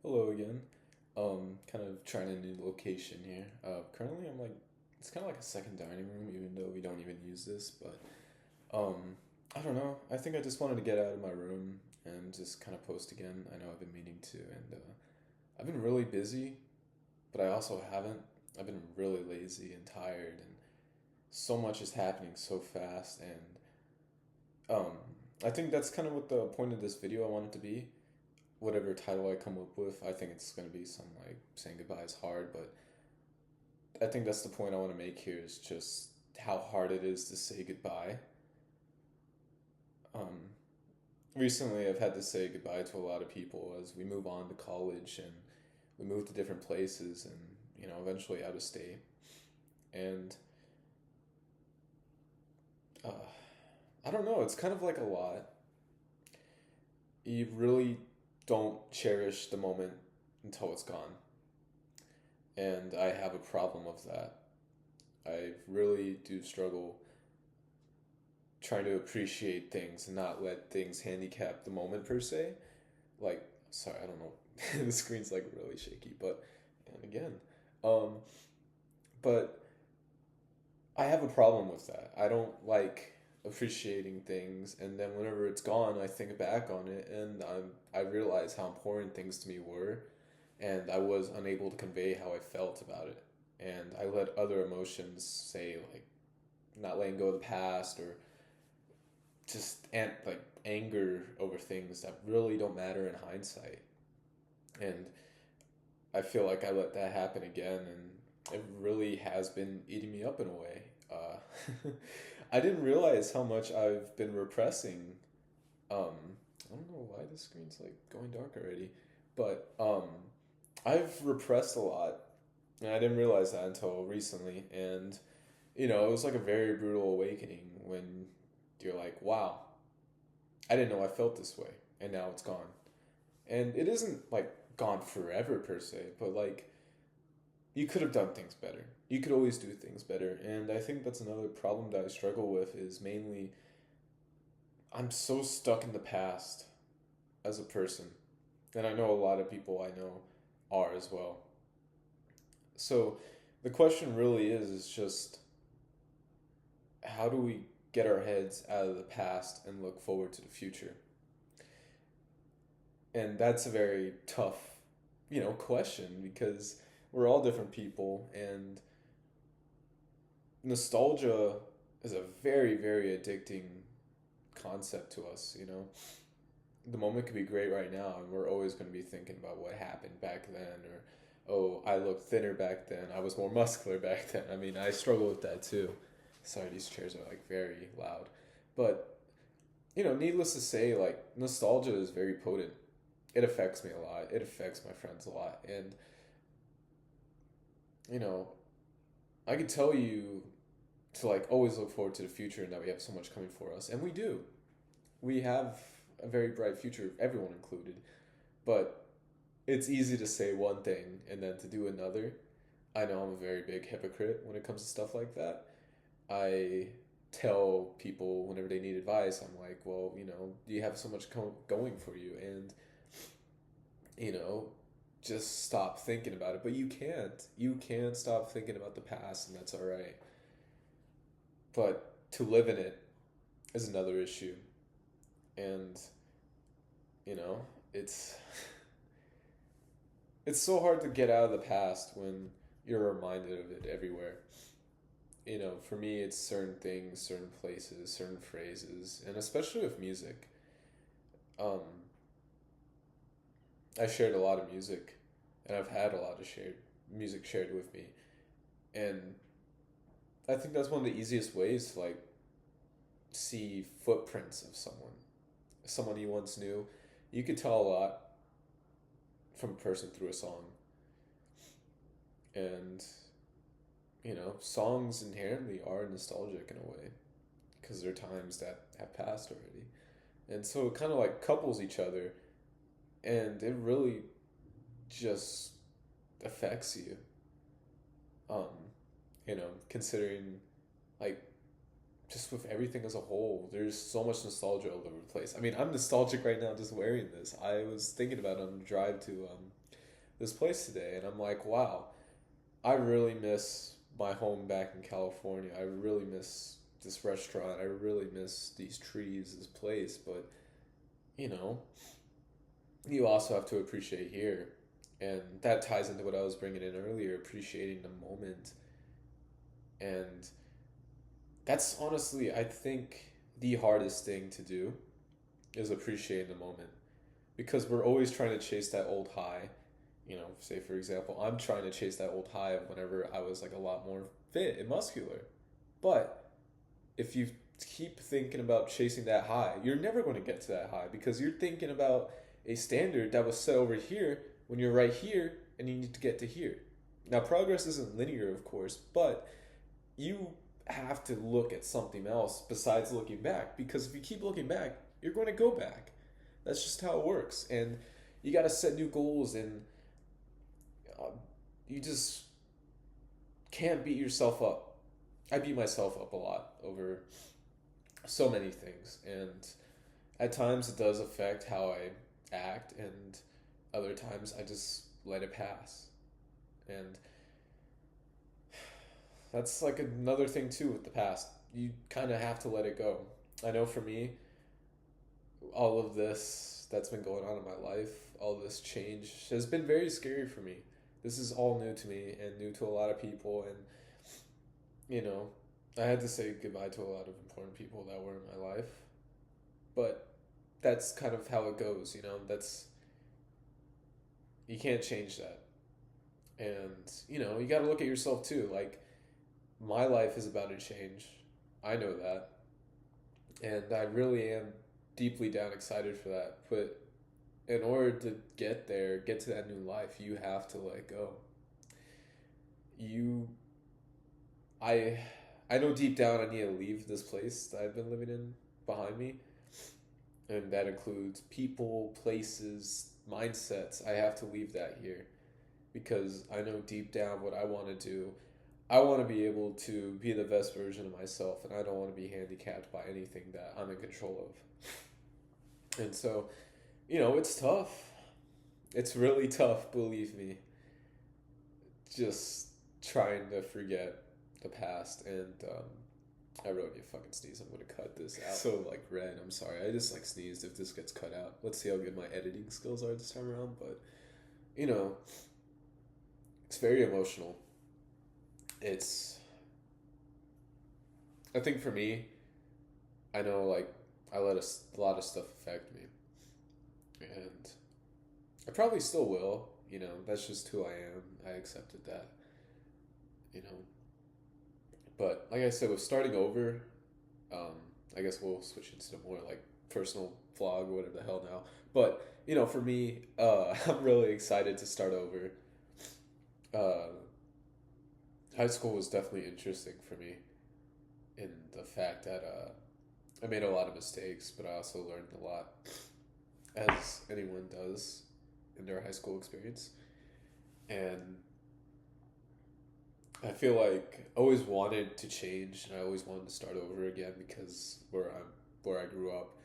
Hello again. Kind of trying a new location here. Currently I'm like it's kind of like a second dining room, even though we don't even use this. But um, I don't know. I think I just wanted to get out of my room and just kind of post again. I know I've been meaning to, and I've been really busy, but I also haven't. I've been really lazy and tired, and so much is happening so fast. And um, I think that's kind of what the point of this video I want it to be. Whatever title I come up with, I think it's gonna be some like saying goodbye is hard, but I think that's the point I want to make here is just how hard it is to say goodbye. Um, Recently, I've had to say goodbye to a lot of people as we move on to college and we move to different places and eventually out of state. And uh, I don't know, it's kind of like a lot. You really don't cherish the moment until it's gone. And I have a problem with that. I really do struggle trying to appreciate things and not let things handicap the moment per se. Like, sorry, I don't know. The screen's like really shaky, but and again, um, but I have a problem with that. I don't like appreciating things, and then whenever it's gone, I think back on it, and I realize how important things to me were, and I was unable to convey how I felt about it, and I let other emotions say like not letting go of the past or just like anger over things that really don't matter in hindsight. And I feel like I let that happen again, and it really has been eating me up in a way. I didn't realize how much I've been repressing. Um, I don't know why the screen's like going dark already, but I've repressed a lot, and I didn't realize that until recently. And it was like a very brutal awakening when you're like, wow, I didn't know I felt this way, and now it's gone. And it isn't like gone forever per se, but like you could have done things better. You could always do things better, and I think that's another problem that I struggle with is mainly I'm so stuck in the past as a person, and I know a lot of people I know are as well. So the question really is just how do we get our heads out of the past and look forward to the future? And that's a very tough, question because we're all different people, and nostalgia is a very, very addicting concept to us. The moment could be great right now, and we're always going to be thinking about what happened back then, or oh, I looked thinner back then, I was more muscular back then. I mean, I struggle with that too. Sorry, these chairs are like very loud, but needless to say, like nostalgia is very potent. It affects me a lot. It affects my friends a lot. And, you know, I could tell you to like always look forward to the future and that we have so much coming for us. And we do. We have a very bright future, everyone included. But it's easy to say one thing and then to do another. I know I'm a very big hypocrite when it comes to stuff like that. I tell people whenever they need advice, I'm like, well, you have so much going for you. And you know, just stop thinking about it. But you can't. You can't stop thinking about the past, and that's all right. But to live in it is another issue. And, you know, it's it's so hard to get out of the past when you're reminded of it everywhere. For me, it's certain things, certain places, certain phrases, and especially with music. Um, I shared a lot of music, and I've had a lot of shared music shared with me, and I think that's one of the easiest ways to like see footprints of someone you once knew. You could tell a lot from a person through a song, and songs inherently are nostalgic in a way because they're times that have passed already, and so it kind of like couples each other, and it really just affects you. Um, considering like just with everything as a whole, there's so much nostalgia all over the place. I mean, I'm nostalgic right now just wearing this. I was thinking about it on the drive to this place today, and I'm like, wow, I really miss my home back in California. I really miss this restaurant. I really miss these trees, this place. But, you know, you also have to appreciate here. And that ties into what I was bringing in earlier, appreciating the moment. And that's honestly, I think, the hardest thing to do is appreciating the moment. Because we're always trying to chase that old high. You know, say for example, I'm trying to chase that old high of whenever I was like a lot more fit and muscular. But if you keep thinking about chasing that high, you're never going to get to that high because you're thinking about a standard that was set over here when you're right here and you need to get to here. Now, progress isn't linear, of course, but you have to look at something else besides looking back because if you keep looking back, you're going to go back. That's just how it works. And you got to set new goals and uh, you just can't beat yourself up. I beat myself up a lot over so many things, and at times it does affect how I act, and other times I just let it pass. And that's like another thing too with the past. You kind of have to let it go. I know for me, all of this that's been going on in my life, all this change has been very scary for me. This is all new to me and new to a lot of people, and you know, I had to say goodbye to a lot of important people that were in my life. But that's kind of how it goes, you know. That's you can't change that. And, you know, you got to look at yourself too. Like my life is about to change. I know that. And I really am deeply down excited for that. But in order to get there, get to that new life, you have to let go. You I I know deep down I need to leave this place that I've been living in behind me, and that includes people, places, mindsets. I have to leave that here because I know deep down what I want to do. I want to be able to be the best version of myself, and I don't want to be handicapped by anything that I'm in control of. And so, you know, it's tough. It's really tough, believe me. Just trying to forget the past, and I wrote you fucking sneeze. I'm gonna cut this out. So like red. I'm sorry. I just like sneezed. If this gets cut out, let's see how good my editing skills are this time around. But you know, it's very emotional. It's. I think for me, I know like I let a lot of stuff affect me, and I probably still will. You know, that's just who I am. I accepted that. You know, but like I said, with starting over, um, I guess we'll switch into more like personal vlog or whatever the hell now. But you know, for me, I'm really excited to start over. Uh, High school was definitely interesting for me in the fact that I made a lot of mistakes, but I also learned a lot, as anyone does in their high school experience. And I feel like I always wanted to change, and I always wanted to start over again because where I grew up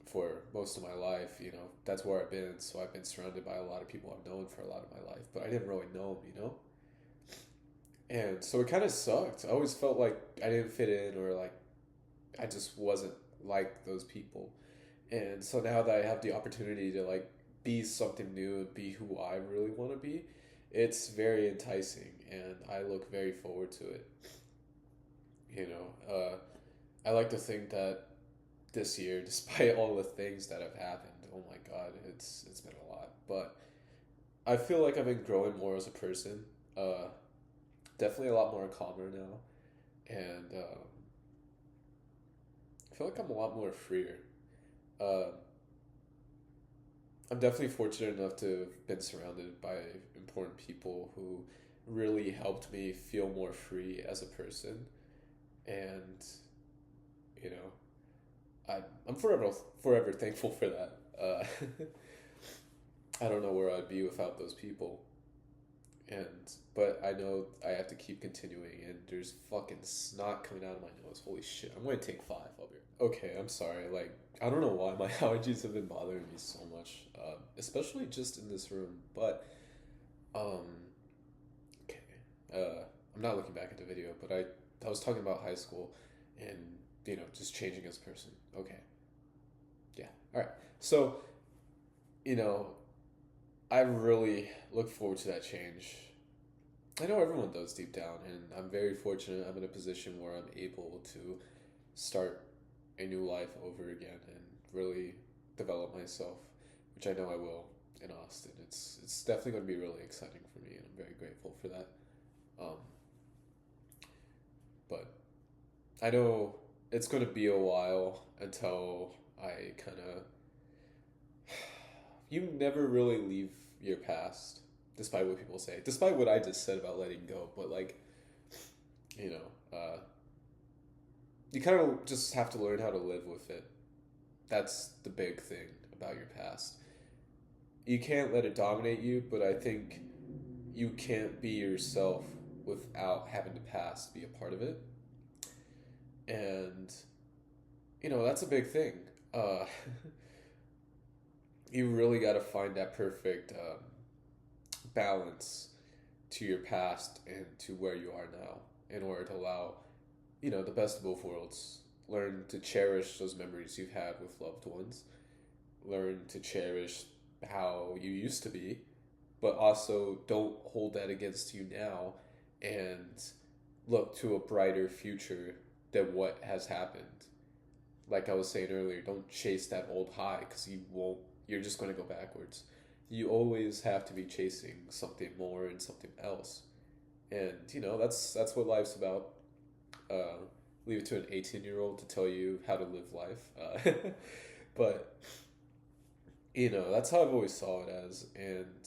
for most of my life, you know, that's where I've been. So I've been surrounded by a lot of people I've known for a lot of my life, but I didn't really know them, you know. And so it kind of sucked. I always felt like I didn't fit in, or like I just wasn't like those people. And so now that I have the opportunity to like be something new and be who I really want to be, it's very enticing, and I look very forward to it. You know, I like to think that this year, despite all the things that have happened, oh my God, it's been a lot. But I feel like I've been growing more as a person. Uh, Definitely a lot more calmer now, and I feel like I'm a lot more freer. Uh, I'm definitely fortunate enough to have been surrounded by important people who really helped me feel more free as a person, and you know, I'm forever thankful for that. I don't know where I'd be without those people, And but I know I have to keep continuing, and there's fucking snot coming out of my nose. Holy shit! I'm going to take five. I'll be okay. I'm sorry. Like I don't know why my allergies have been bothering me so much, especially just in this room. But um, okay. I'm not looking back at the video, but I was talking about high school, and just changing as a person. Okay. Yeah. All right. So you know I really look forward to that change. I know everyone does deep down, and I'm very fortunate. I'm in a position where I'm able to start a new life over again and really develop myself, which I know I will in Austin. It's definitely going to be really exciting for me, and I'm very grateful for that. Um, but I know it's going to be a while until I kind of. You never really leave your past, despite what people say, despite what I just said about letting go. But like, you know, you kind of just have to learn how to live with it. That's the big thing about your past. You can't let it dominate you, but I think you can't be yourself without having the past be a part of it. And, that's a big thing. Uh, you really got to find that perfect balance to your past and to where you are now in order to allow, the best of both worlds. Learn to cherish those memories you've had with loved ones. Learn to cherish how you used to be, but also don't hold that against you now and look to a brighter future than what has happened. Like I was saying earlier, don't chase that old high because you won't, you're just going to go backwards. You always have to be chasing something more and something else. And, that's what life's about. Uh, Leave it to an 18-year-old to tell you how to live life. But, that's how I've always saw it as. And,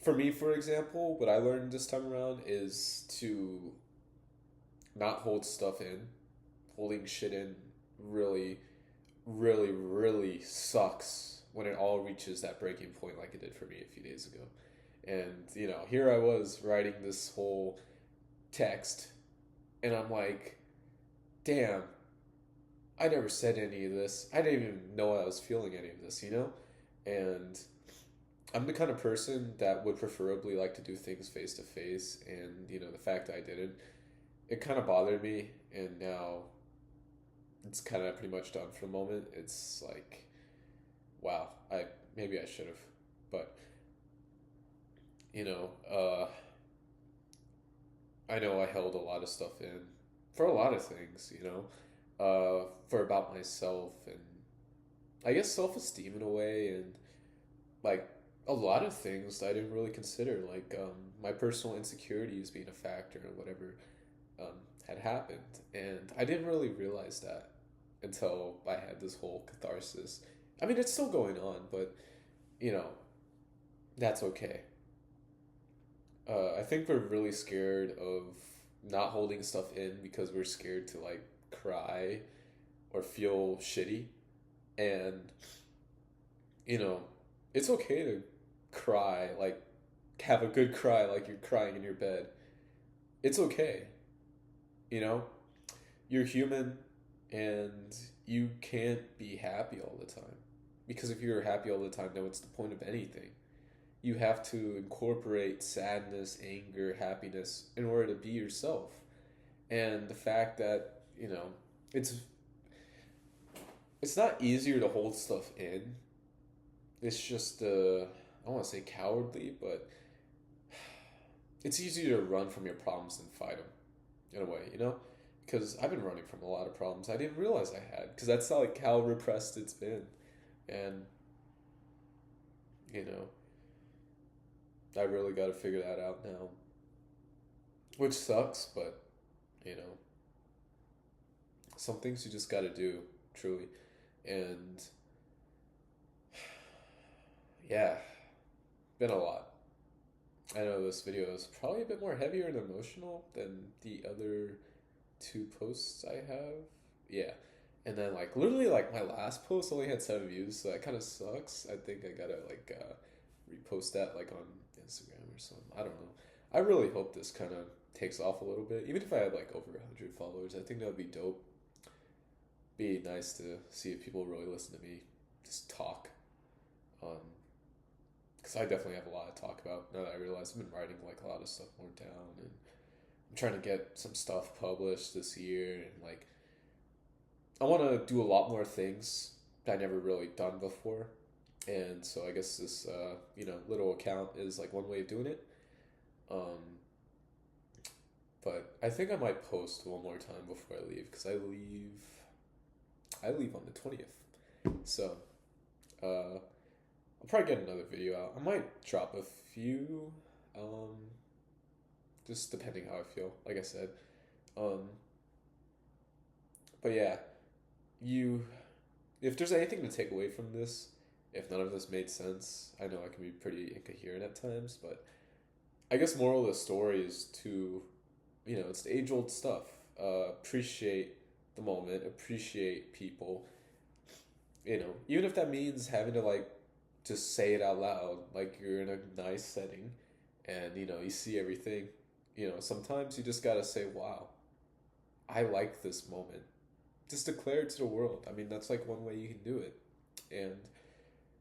for me, for example, what I learned this time around is to not hold stuff in. Holding shit in really, really, really sucks when it all reaches that breaking point like it did for me a few days ago. And, here I was writing this whole text, and I'm like, damn, I never said any of this. I didn't even know I was feeling any of this. And I'm the kind of person that would preferably like to do things face to face, and, the fact that I didn't, it kind of bothered me, and now it's kind of pretty much done for the moment. It's like, wow, maybe I should have, but you know, uh, I know I held a lot of stuff in for a lot of things. For about myself and I guess self esteem in a way, and like a lot of things that I didn't really consider, like my personal insecurities being a factor in whatever had happened, and I didn't really realize that until I had this whole catharsis. I mean, it's still going on, but you know, that's okay. I think we're really scared of not holding stuff in because we're scared to like cry or feel shitty, and you know, it's okay to cry, like have a good cry, like you're crying in your bed. It's okay, you know. You're human, and you can't be happy all the time. Because if you're happy all the time, then what's the point of anything? You have to incorporate sadness, anger, happiness in order to be yourself. And the fact that, it's it's not easier to hold stuff in. It's just I don't want to say cowardly, but it's easier to run from your problems than fight them in a way. Because I've been running from a lot of problems I didn't realize I had, because that's not like how repressed it's been. And you know I really got to figure that out now, which sucks, but you know some things you just got to do, truly. And yeah, been a lot. I know this video is probably a bit more heavier and emotional than the other two posts I have. Yeah. And then literally my last post only had 7 views, so that kind of sucks. I think I gotta repost that like on Instagram or something. I don't know. I really hope this kind of takes off a little bit. Even if I had like over 100 followers, I think that would be dope. Be nice to see if people really listen to me just talk. Um, because I definitely have a lot to talk about now that I realize I've been writing like a lot of stuff more down, and I'm trying to get some stuff published this year, and like I want to do a lot more things that I never really done before. And so I guess this little account is like one way of doing it. Um, but I think I might post one more time before I leave because I leave on the 20th. So I'll probably get another video out. I might drop a few, um, just depending how I feel. Like I said, um, but yeah, you if there's anything to take away from this, if none of this made sense, I know I can be pretty incoherent at times, but I guess moral of the story is to, it's the age old stuff. Appreciate the moment, appreciate people, even if that means having to like just say it out loud, like you're in a nice setting and, you see everything. Sometimes you just gotta say, wow, I like this moment. Just declare it to the world. I mean, that's like one way you can do it. And,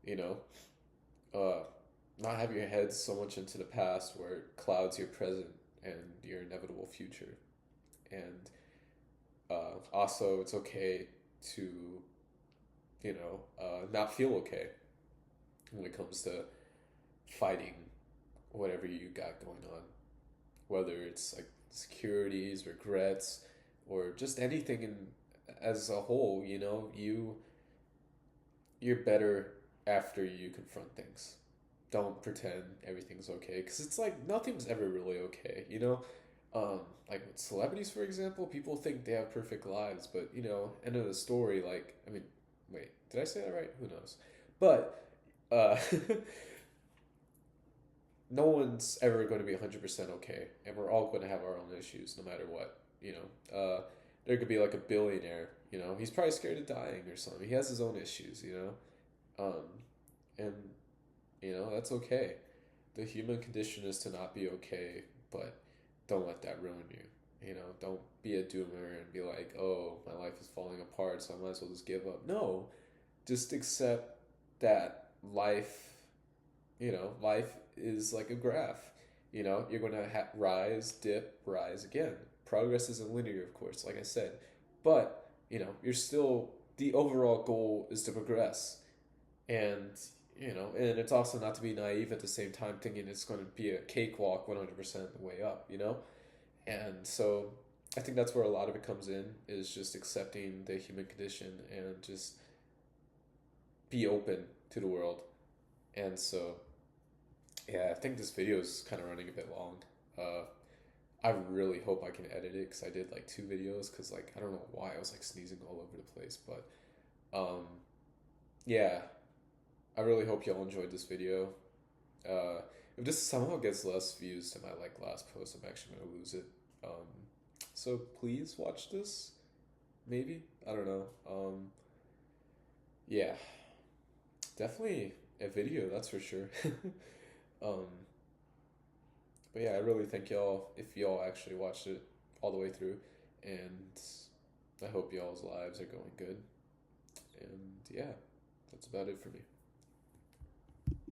you know, uh, not have your head so much into the past where it clouds your present and your inevitable future. And also, it's okay to, not feel okay when it comes to fighting whatever you got going on. Whether it's like insecurities, regrets, or just anything as a whole, you're better after you confront things. Don't pretend everything's okay because it's like nothing's ever really okay, like with celebrities, for example, people think they have perfect lives, but end of the story, like, I mean, wait, did I say that right? Who knows? But uh no one's ever going to be 100% okay, and we're all going to have our own issues no matter what. There could be like a billionaire, he's probably scared of dying or something. He has his own issues, um, and that's okay. The human condition is to not be okay, but don't let that ruin you. Don't be a doomer and be like, oh, my life is falling apart, so I might as well just give up. No, just accept that life is like a graph. You're going to rise, dip, rise again. Progress isn't linear, of course, like I said, but you're still, the overall goal is to progress. And and it's also not to be naive at the same time, thinking it's going to be a cakewalk 100% the way up. And so I think that's where a lot of it comes in, is just accepting the human condition and just be open to the world. And so yeah, I think this video is kind of running a bit long. uh I really hope I can edit it because I did like two videos, because like I don't know why I was like sneezing all over the place, but um yeah, I really hope y'all enjoyed this video. If this somehow gets less views than my like last post, I'm actually gonna lose it. So please watch this. Maybe, I don't know. Yeah, definitely a video, that's for sure. um, but yeah, I really thank y'all if y'all actually watched it all the way through, and I hope y'all's lives are going good. And yeah, that's about it for me.